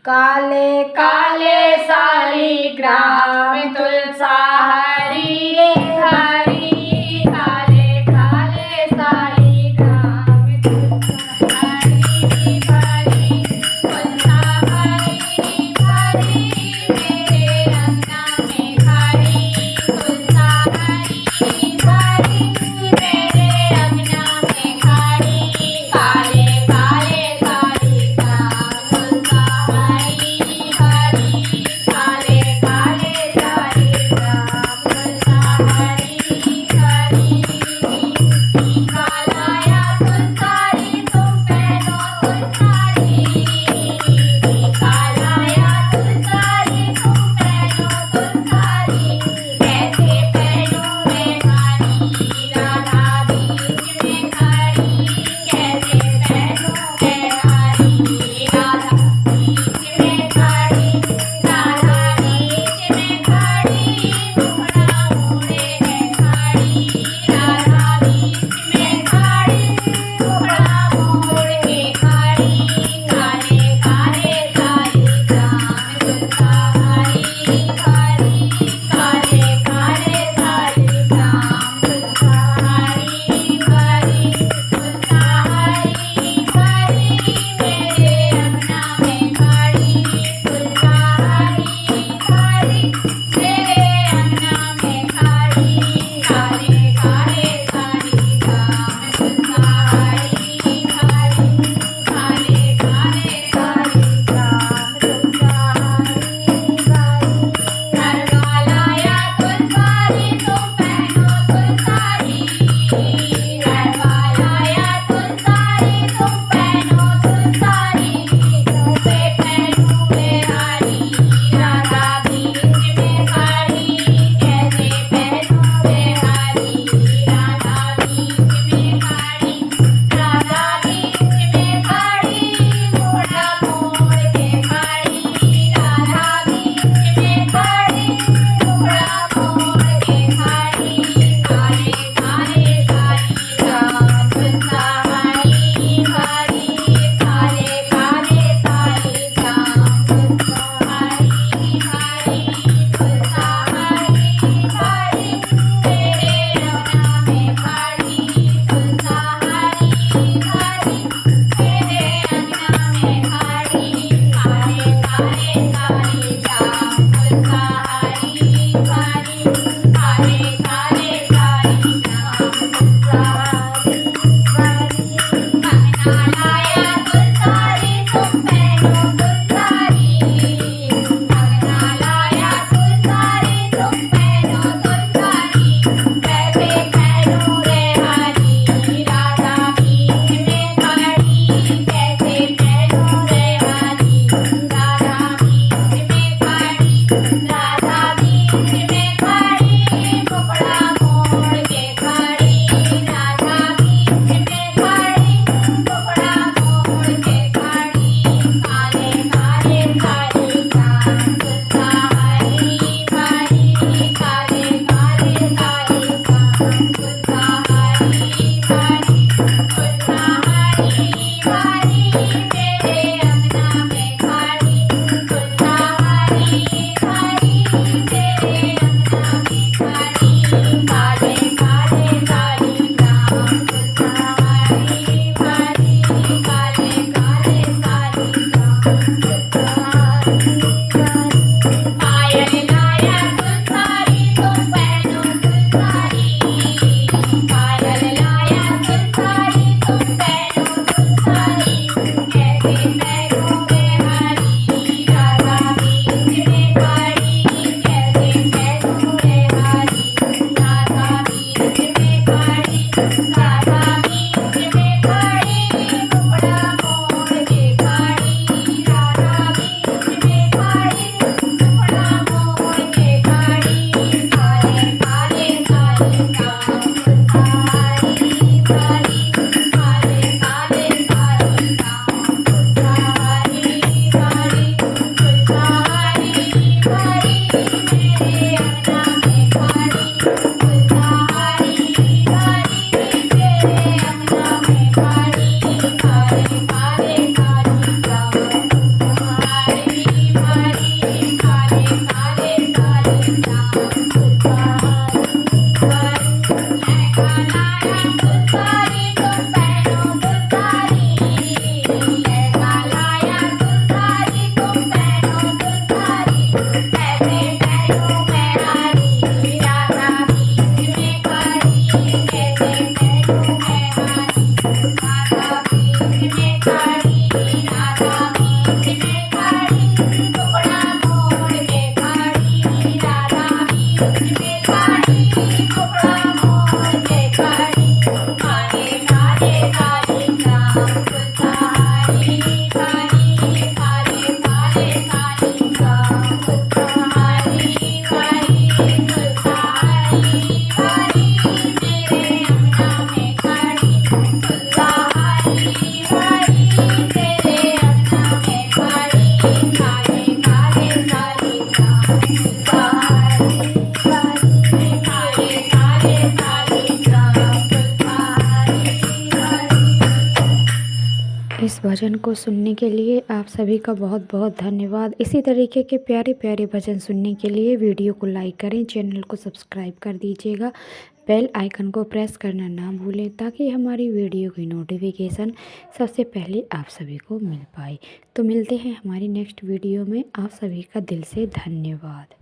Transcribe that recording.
काले काले शालिग्राम तुलसा हरी रे हरी। काले काले शालिग्राम तुलसा हरी हरी। तुलसा हरी हरी मेरे अंगना में खड़ी। तुलसा हरी हरी मेरे अंगना में खड़ी। काले काले शालिग्राम तुलसा हरी हरी। काले काले शालिग्राम तुलसा हरी भजन को सुनने के लिए आप सभी का बहुत बहुत धन्यवाद। इसी तरीके के प्यारे प्यारे भजन सुनने के लिए वीडियो को लाइक करें, चैनल को सब्सक्राइब कर दीजिएगा, बेल आइकन को प्रेस करना ना भूलें ताकि हमारी वीडियो की नोटिफिकेशन सबसे पहले आप सभी को मिल पाए। तो मिलते हैं हमारी नेक्स्ट वीडियो में। आप सभी का दिल से धन्यवाद।